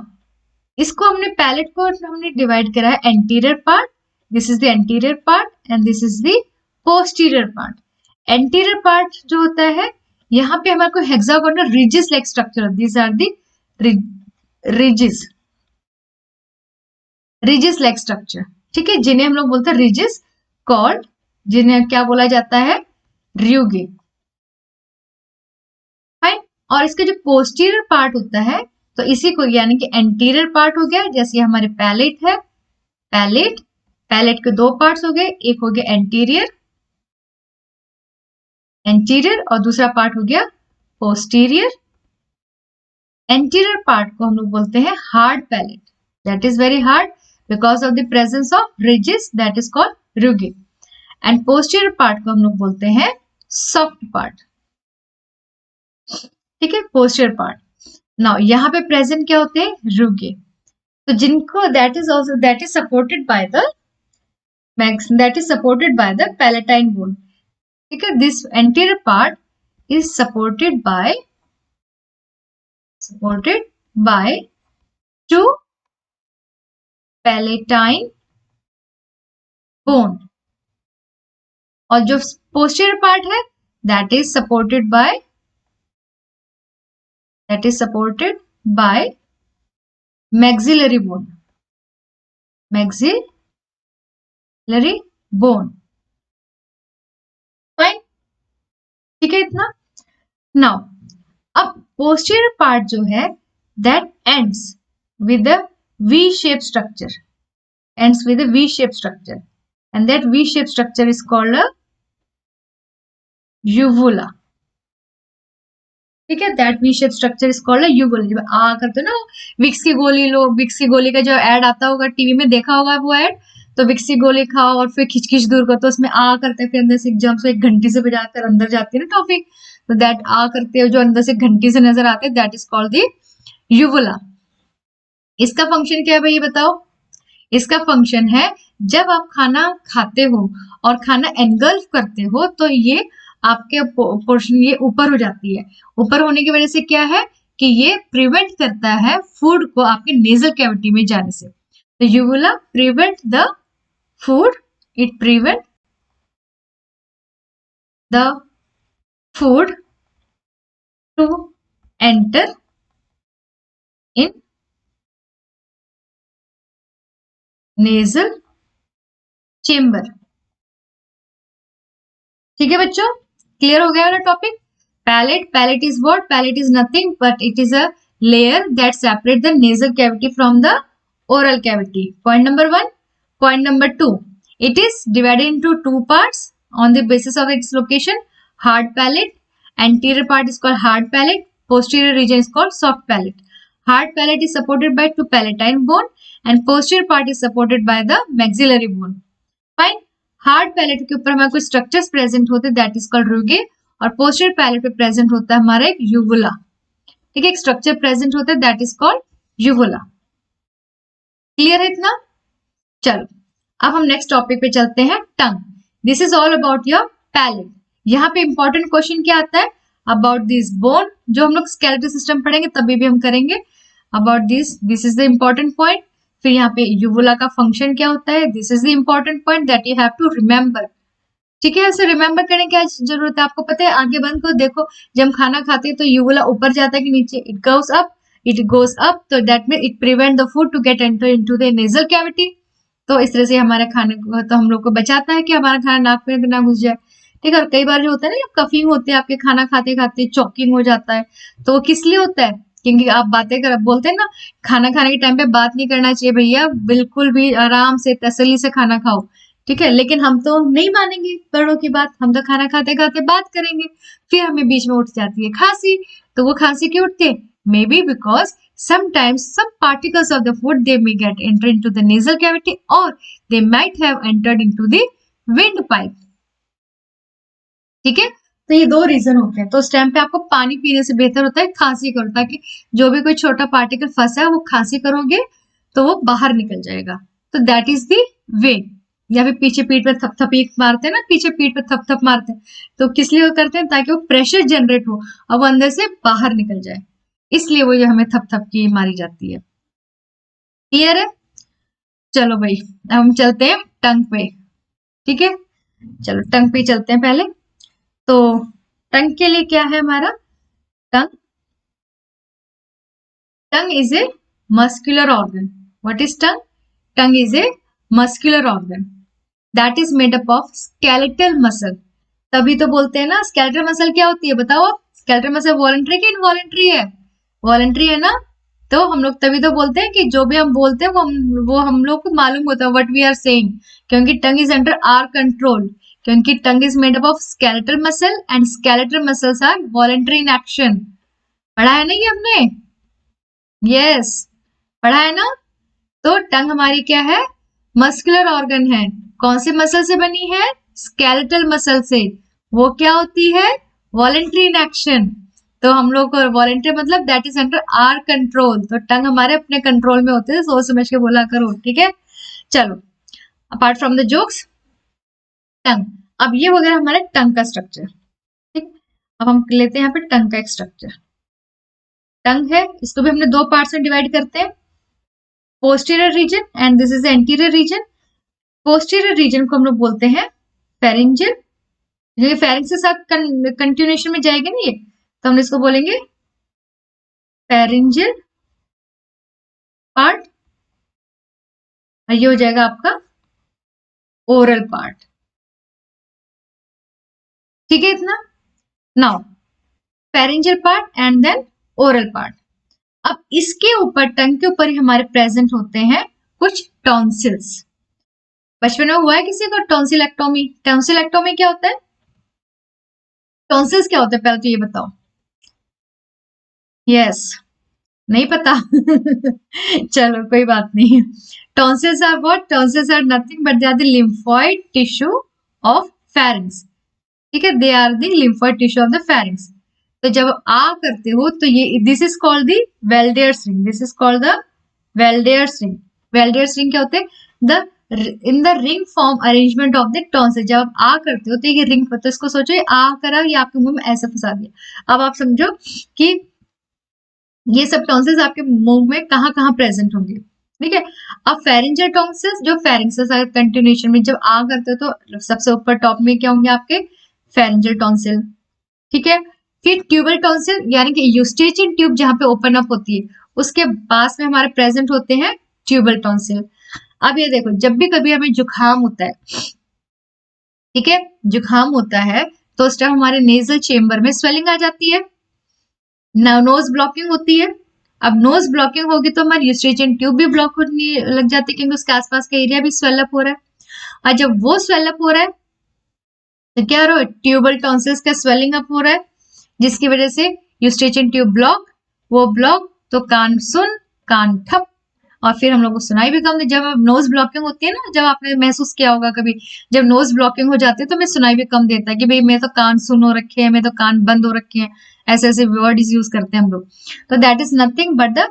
इसको हमने पैलेट को हमने डिवाइड करा है anterior part. This is the anterior part and this is the posterior part. Anterior part जो होता है, यहाँ पे हमारे को hexagonal ridges like structure. These are the ridges like structure. ठीक है. जिन्हें हम लोग बोलते हैं रिजिस, कॉल्ड, जिन्हें क्या बोला जाता है? र्यूगे. फाइन. और इसका जो पोस्टीरियर पार्ट होता है, तो इसी को यानी कि एंटीरियर पार्ट हो गया. जैसे हमारे पैलेट है, पैलेट के 2 पार्ट्स हो गए. एक हो गया एंटीरियर और दूसरा पार्ट हो गया पोस्टीरियर. एंटीरियर पार्ट को हम लोग बोलते हैं hard palate. That is very hard because of the presence of ridges, that is called rugae. And posterior part को हम लोग बोलते हैं सॉफ्ट पार्ट. ठीक है. Posterior part. नाउ यहाँ पे प्रेजेंट क्या होते हैं? र्यूगे. तो जिनको that is supported by the palatine bone. ठीक है. This anterior part is supported bye 2 palatine bone. और जो पोस्टीरियर पार्ट है that is supported bye maxillary bone. Fine. ठीक है. इतना. नाउ अब पोस्टीरियर पार्ट जो है that ends with a V shaped structure. And that V shaped structure is called a uvula. ठीक है. That V shaped structure is called a uvula. जब आ करते ना विक्स की गोली का जो एड आता होगा टीवी में, देखा होगा वो एड. तो विक्स की गोली खाओ और फिर खिच दूर करो, तो उसमें आ करते हैं, फिर अंदर से जब एक घंटी से बजाकर अंदर जाती है ना टॉफी, तो दैट आ करते हैं जो अंदर से घंटी से नजर आते हैं, that is called the uvula. इसका फंक्शन क्या है भाई ये बताओ? इसका फंक्शन है जब आप खाना खाते हो और खाना एनगल्फ करते हो तो ये आपके पोर्शन ये ऊपर हो जाती है। ऊपर होने की वजह से क्या है कि ये प्रिवेंट करता है फूड को आपके नेजल कैविटी में जाने से। तो uvula prevent the food, it prevent the food to enter in nasal chamber. ठीक है बच्चों, क्लियर हो गया वाला topic. Palate is what? Palate is nothing but it is a layer that separate the nasal cavity from the oral cavity. Point number 1। Point number 2, it is divided into two parts on the basis of its location. Hard palate, anterior part is called hard palate, posterior region is called soft palate. Hard palate is supported by two palatine bone and posterior part is supported by the maxillary bone. Fine. Hard palate के ऊपर हमारे कुछ structures present होते हैं that is called रुगे, और posterior palette पे present होता है हमारा एक यूवुला। ठीक है, एक स्ट्रक्चर प्रेजेंट होता है that is called uvula. Clear है इतना? चलो अब हम नेक्स्ट टॉपिक पे चलते हैं, tongue. This is all about your palate. यहाँ पे इंपॉर्टेंट क्वेश्चन क्या आता है? अबाउट दिस बोन, जो हम लोग स्केलेटल सिस्टम पढ़ेंगे तभी भी हम करेंगे। About this is the important point. फिर यहाँ पे यूवुला का फंक्शन क्या होता है, this is the important point that you have to remember. ठीक है, ऐसे रिमेम्बर करने की क्या जरूरत है? आपको पता है, आगे बंद को देखो, जब हम खाना खाते हैं तो यूवुला ऊपर जाता है कि नीचे? It goes up, it goes up, तो that mean it prevent the food to get enter into the nasal cavity. तो इस तरह से हमारे खाने को, तो हम लोग को बचाता है कि हमारा खाना नाक में ना घुस जाए। ठीक है, और कई बार जो होता है ना, कफिंग होती है आपके, खाना खाते खाते चॉकिंग हो जाता है, तो वो किस लिए होता है? क्योंकि आप बातें कर बोलते हैं ना, खाना खाने के टाइम पे बात नहीं करना चाहिए भैया, बिल्कुल भी आराम से तसल्ली से खाना खाओ। ठीक है, लेकिन हम तो नहीं मानेंगे बड़ों की बात, हम तो खाना खाते खाते बात करेंगे, फिर हमें बीच में उठ जाती है खांसी। तो वो खांसी क्यों उठती है? May be because sometimes some particles of the food they may get enter into the nasal cavity or they might have entered into the windpipe. ठीक है, तो ये दो रीजन होते हैं। तो उस टाइम पे आपको पानी पीने से बेहतर होता है खांसी करो, ताकि जो भी कोई छोटा पार्टिकल फंसा है वो खांसी करोगे तो वो बाहर निकल जाएगा। तो दैट इज द वे। या फिर पीछे पीठ पे थपथपी मारते हैं ना, पीछे पीठ पे थपथप मारते हैं, तो किस लिए वो करते हैं? ताकि वो प्रेशर जनरेट हो और वो अंदर से बाहर निकल जाए, इसलिए वो हमें थपथप की मारी जाती है। क्लियर है? चलो भाई, अब हम चलते हैं टंग पे। ठीक है, चलो टंग पे चलते हैं पहले। तो टंग के लिए क्या है हमारा? Tongue is a muscular organ. What is tongue? Tongue is a muscular organ that is made up of skeletal muscle. तभी तो बोलते हैं ना, स्केलेटल मसल क्या होती है बताओ आप? स्केलेटल मसल वॉलंटरी की इनवॉलंटरी है? वॉलंटरी है ना। तो हम लोग तभी तो बोलते हैं कि जो भी हम बोलते हैं वो हम लोग को मालूम होता है व्हाट वी आर सेइंग, क्योंकि tongue is under our control, क्योंकि tongue is made up of skeletal muscle and skeletal muscles are voluntary in action. पढ़ा है ना ये हमने? यस, पढ़ा है ना। तो टंग हमारी क्या है? मस्कुलर ऑर्गन है। कौन से मसल से बनी है? स्केलेटल मसल से। वो क्या होती है? Voluntary in action. तो हम लोग को वॉलंटरी मतलब that is under our control. तो टंग हमारे अपने कंट्रोल में होते हैं, सोच समझ के बोला करो। ठीक है, चलो अपार्ट फ्रॉम द जोक्स, टंग। अब ये हो गया हमारे टंग का स्ट्रक्चर। ठीक, अब हम लेते हैं यहाँ पे टंग का एक स्ट्रक्चर। टंग है, इसको भी हमने दो पार्ट्स में डिवाइड करते हैं, posterior reason and this is anterior reason. Posterior reason को हम लोग बोलते हैं फेरेंजियल, ये फेरेंक्स के साथ कंटिन्यूएशन में जाएगा ना ये, तो हम इसको बोलेंगे फेरेंजियल पार्ट, और ये हो जाएगा आपका ओरल पार्ट। ठीक है इतना। Now pharyngeal part and then oral part. अब इसके ऊपर, टंग के ऊपर ही हमारे प्रेजेंट होते हैं कुछ टॉन्सिल्स। बचपन में हुआ है किसी को टॉन्सिलेक्टोमी? टॉन्सिलेक्टोमी क्या होता है? टॉन्सिल्स क्या होता है पहले तो ये बताओ। यस, नहीं पता? चलो कोई बात नहीं। Tonsils are what? Tonsils are nothing but they are the lymphoid tissue of pharynx. ठीक है, they are the lymphoid tissue of the pharynx. तो जब आ करते हो तो ये this is called the Waldeyer's ring, this is called the Waldeyer's ring. Waldeyer's ring क्या होते हैं? The in the ring form arrangement of the tonsil. जब आप आ करते हो तो ये रिंग, तो इसको सोचो ये आ करा, ये आपके मुंह में ऐसे फंसा दिया। अब आप समझो कि ये सब टॉन्सिल्स आपके मुंह में कहाँ कहाँ प्रेजेंट होंगे, ठीक है। अब फेरेंजियल टॉन्सिल्स, जो फेरिंग्स कंटिन्यूएशन में जब आ करते हो तो सबसे ऊपर टॉप में क्या होंगे आपके? फेरेंजियल टॉन्सिल, ठीक है। फिर ट्यूबल टॉन्सिल यानी कि यूस्टेचियन ट्यूब जहां पे ओपन अप होती है उसके पास में हमारे प्रेजेंट होते हैं ट्यूबल टॉन्सिल। अब ये देखो, जब भी कभी हमें जुकाम होता है, ठीक है, जुकाम होता है तो उस टाइम हमारे नेजल चेम्बर में स्वेलिंग आ जाती है, नोज ब्लॉकिंग होती है। अब नोज ब्लॉकिंग होगी तो हमारी यूस्टेचियन ट्यूब भी ब्लॉक होने लग जाती है क्योंकि उसके आसपास का एरिया भी स्वेलअप हो रहा है। और जब वो स्वेलअप हो रहा है तो क्या हो रहा है? ट्यूबल टॉन्सिल्स का स्वेलिंग अप हो रहा है, जिसकी वजह से यूस्टेचियन ट्यूब ब्लॉक, वो ब्लॉक तो कान सुन, कान ठप, और फिर हम लोग को सुनाई भी कम दे। जब नोज ब्लॉकिंग होती है ना, जब आपने महसूस किया होगा कभी, जब नोज ब्लॉकिंग हो जाती है तो हमें सुनाई भी कम देता है कि भाई मैं तो कान सुन हो रखे हैं, मैं तो कान बंद हो रखे हैं, ऐसे ऐसे वर्ड यूज करते हैं हम लोग। तो that is nothing but the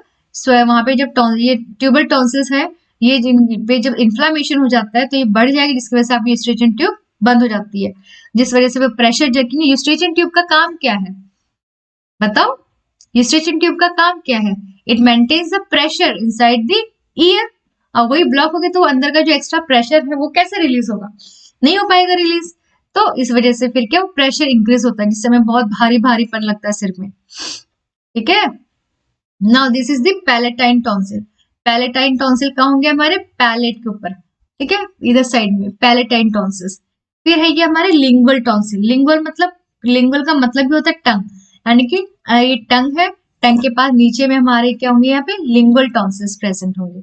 वहां पे जब ये ट्यूबल टॉन्सिल्स है, ये जिन पे जब इन्फ्लामेशन हो जाता है तो ये बढ़ जाएगी, जिसकी वजह से आपकी यूस्टेचियन ट्यूब बंद हो जाती है, जिस वजह से वो प्रेशर जर्किंग। यूस्टेचियन ट्यूब का काम क्या है बताओ? यूस्टेचियन ट्यूब का काम क्या है? It maintains the pressure inside the ear. और वही ब्लॉक हो गया तो अंदर का जो एक्स्ट्रा प्रेशर है वो कैसे रिलीज होगा? नहीं हो पाएगा रिलीज। तो इस वजह से फिर क्या, प्रेशर इंक्रीज होता है, जिससे हमें बहुत भारी भारीपन लगता है सिर में, ठीक है। Now this is the palatine tonsil. Palatine tonsil कहाँ होंगे? हमारे पैलेट के ऊपर, ठीक है, इधर साइड में पैलेटाइन टॉन्सिल्स। फिर है ये हमारे लिंगुअल टॉन्सिल। लिंगुअल मतलब, लिंगुअल का मतलब भी होता है टंग, यानी कि ये टंग है, टंग के पास नीचे में हमारे क्या होंगे? यहाँ पे लिंगुअल टॉन्सिल्स प्रेजेंट होंगे,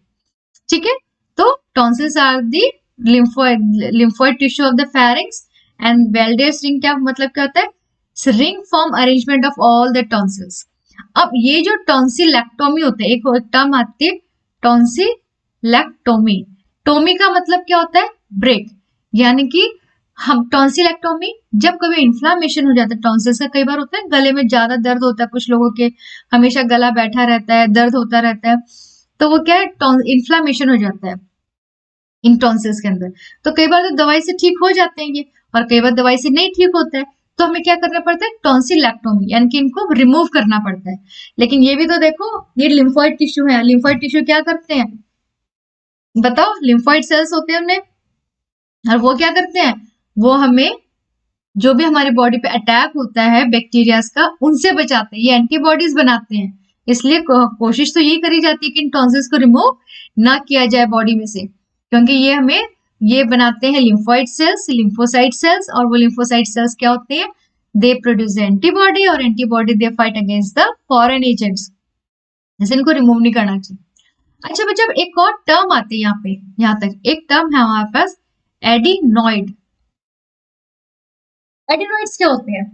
ठीक है। तो tonsils are the lymphoid tissue of the pharynx and Waldeyer's ring क्या मतलब क्या होता है? Ring form arrangement of all the tonsils. अब ये जो टॉन्सिलेक्टोमी होता है, एक टर्म आती है टॉन्सिलेक्टोमी। टोमी का मतलब क्या होता है? ब्रेक, यानी कि हम टॉन्सिलेक्टोमी, जब कभी इन्फ्लामेशन हो जाता है टॉन्सिल्स का, कई बार होता है गले में ज्यादा दर्द होता है कुछ लोगों के, हमेशा गला बैठा रहता है, दर्द होता रहता है, तो वो क्या है? इन्फ्लामेशन हो जाता है इन टॉन्सिल्स के अंदर। तो कई बार तो दवाई से ठीक हो जाते हैं ये, और कई बार दवाई से नहीं ठीक होता है, तो हमें क्या करना पड़ता है? टॉन्सिलेक्टोमी, यानी कि इनको रिमूव करना पड़ता है। लेकिन ये भी तो देखो, ये लिम्फोइड टिश्यू है, लिम्फोइड टिश्यू क्या करते हैं बताओ? लिम्फोइड सेल्स होते हैं उनमें, और वो क्या करते हैं? वो हमें जो भी हमारी बॉडी पे अटैक होता है बैक्टीरियाज का, उनसे बचाते हैं, ये एंटीबॉडीज बनाते हैं। इसलिए कोशिश तो यही करी जाती है कि इन टॉन्सिल्स को रिमूव ना किया जाए बॉडी में से, क्योंकि ये हमें ये बनाते हैं लिम्फोइड सेल्स, लिम्फोसाइट सेल्स, और वो लिम्फोसाइट सेल्स क्या होते हैं? दे प्रोड्यूस एंटीबॉडी, और antibody they fight against the foreign agents, जैसे इनको रिमूव नहीं करना चाहिए। अच्छा बच्चा, अब एक और टर्म आती है यहाँ पे, यहाँ तक एक टर्म है हमारे पास, एडिनॉइड। एडिनॉइड्स क्या होते हैं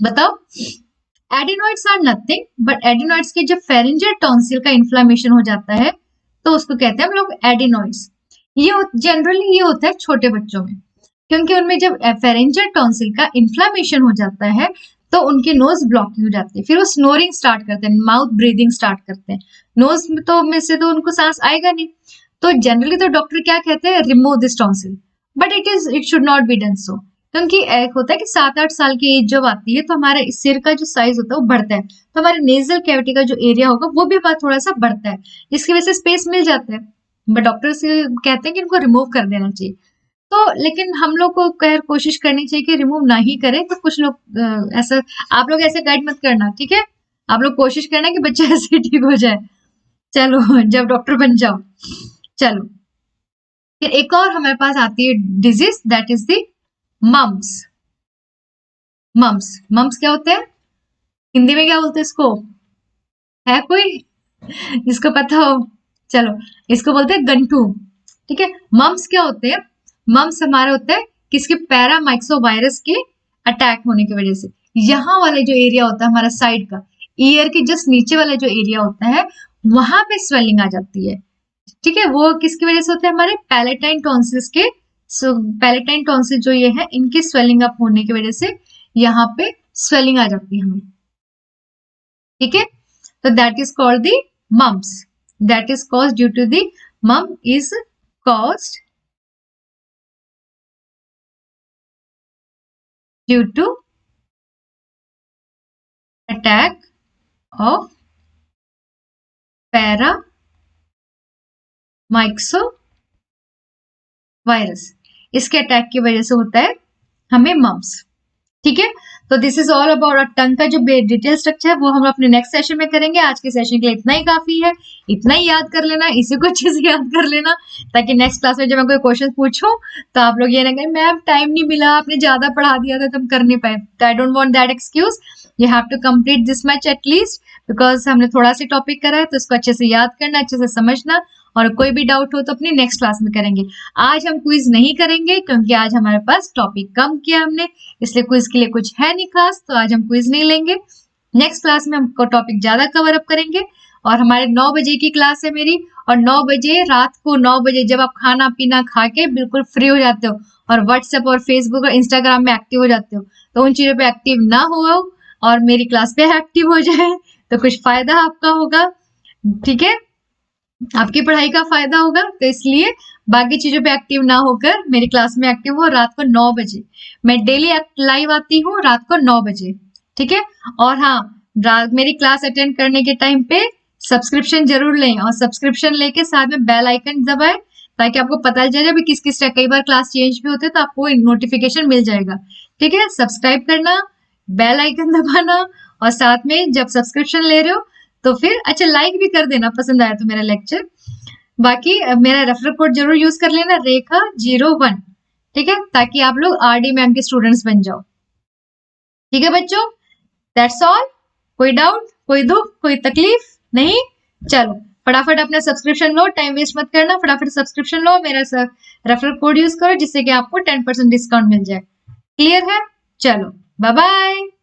बताओ? Adenoids are nothing but, adenoids के जब फेरिंजियल टॉन्सिल का इन्फ्लामेशन हो जाता है तो उसको कहते हैं हम लोग एडिनॉइड्स। ये जनरली ये होता है छोटे बच्चों में, क्योंकि उनमें जब फेरिंजियल टॉन्सिल का इन्फ्लामेशन हो जाता है तो उनकी नोज ब्लॉकिंग हो जाती है, फिर वो स्नोरिंग स्टार्ट करते हैं, माउथ ब्रीदिंग स्टार्ट करते हैं, नोज में तो में से तो उनको सांस आएगा नहीं। तो जनरली तो डॉक्टर क्या कहते हैं? Remove this tonsil, but it should not be done so, क्योंकि एक होता है कि 7-8 साल की एज जब आती है तो हमारे सिर का जो साइज होता है वो बढ़ता है, तो हमारे नेजल कैविटी का जो एरिया होगा वो भी थोड़ा सा बढ़ता है, जिसकी वजह से स्पेस मिल जाता है, बट डॉक्टर से कहते हैं कि इनको रिमूव कर देना चाहिए। तो लेकिन हम लोग को खैर कोशिश करनी चाहिए कि रिमूव ना ही करें, तो कुछ लोग ऐसा, आप लोग ऐसे गाइड मत करना, ठीक है। आप लोग कोशिश करना कि बच्चा ऐसे ठीक हो जाए, चलो जब डॉक्टर बन जाओ। चलो फिर एक और हमारे पास आती है disease, that is the mumps. Mumps, mumps क्या होते हैं? हिंदी में क्या बोलते हैं इसको? है कोई जिसको पता हो? चलो, इसको बोलते हैं गंठू, ठीक है। मम्स क्या होते हैं? मम्स हमारे होते हैं किसके? पैरामाइक्सोवायरस के अटैक होने की वजह से, यहाँ वाला जो एरिया होता है हमारा साइड का, ईयर के जस्ट नीचे वाला जो एरिया होता है वहां पे स्वेलिंग आ जाती है, ठीक है। वो किसकी वजह से होते हैं? हमारे पैलेटाइन टॉन्सिल्स के। पैलेटाइन टॉन्सिल जो ये है, इनके स्वेलिंग अप होने की वजह से यहाँ पे स्वेलिंग आ जाती है हमें, ठीक है। तो that is called the mumps. that is caused due to the mum is caused due to attack of paramyxovirus. इसके अटैक की वजह से होता है हमें मम्स। ठीक है, तो दिस इज ऑल अबाउट टंग का जो डिटेल स्ट्रक्चर है वो हम अपने नेक्स्ट सेशन में करेंगे। आज के सेशन के लिए इतना ही काफी है, इतना ही याद कर लेना, इसी को अच्छे से याद कर लेना, ताकि नेक्स्ट क्लास में जब मैं कोई क्वेश्चन पूछूं तो आप लोग ये ना कहें मैम टाइम नहीं मिला, आपने ज्यादा पढ़ा दिया था तो हम कर नहीं पाए। तो I don't want that excuse, you have to complete this much at least, because हमने थोड़ा सा टॉपिक करा है तो इसको अच्छे से याद करना, अच्छे से समझना, और कोई भी डाउट हो तो अपनी नेक्स्ट क्लास में करेंगे। आज हम क्विज नहीं करेंगे क्योंकि आज हमारे पास टॉपिक कम किया हमने, इसलिए क्विज के लिए कुछ है नहीं खास, तो आज हम क्विज नहीं लेंगे। नेक्स्ट क्लास में हमको टॉपिक ज्यादा कवर अप करेंगे, और हमारे 9 बजे की क्लास है मेरी, और 9 बजे रात को 9 बजे जब आप खाना पीना खा के बिल्कुल फ्री हो जाते हो और व्हाट्सएप और फेसबुक और इंस्टाग्राम में एक्टिव हो जाते हो, तो उन चीजों पे एक्टिव ना हो और मेरी क्लास पे एक्टिव हो जाए तो कुछ फायदा आपका होगा। ठीक है, आपकी पढ़ाई का फायदा होगा, तो इसलिए बाकी चीजों पे एक्टिव ना होकर मेरी क्लास में एक्टिव हो। रात को 9 बजे मैं डेली लाइव आती हूँ, रात को 9 बजे। ठीक है, और हाँ, मेरी क्लास अटेंड करने के टाइम पे सब्सक्रिप्शन जरूर लें, और सब्सक्रिप्शन लेके साथ में बेल आइकन दबाएं ताकि आपको पता चल जाए किस किस कई बार क्लास चेंज भी होते हैं तो आपको नोटिफिकेशन मिल जाएगा। ठीक है, सब्सक्राइब करना, बेल आइकन दबाना, और साथ में जब सब्सक्रिप्शन ले रहे हो तो फिर अच्छा लाइक भी कर देना पसंद आया तो मेरा लेक्चर। बाकी मेरा रेफरल कोड जरूर यूज कर लेना, रेखा01। ठीक है, ताकि आप लोग आरडी मैम के स्टूडेंट्स बन जाओ। ठीक है बच्चों, दैट्स ऑल। कोई डाउट, कोई दुख, कोई तकलीफ नहीं? चलो फटाफट अपना सब्सक्रिप्शन लो, टाइम वेस्ट मत करना, फटाफट सब्सक्रिप्शन लो, मेरा रेफरल कोड यूज करो जिससे कि आपको 10% डिस्काउंट मिल जाए। क्लियर है? चलो बाय बाय।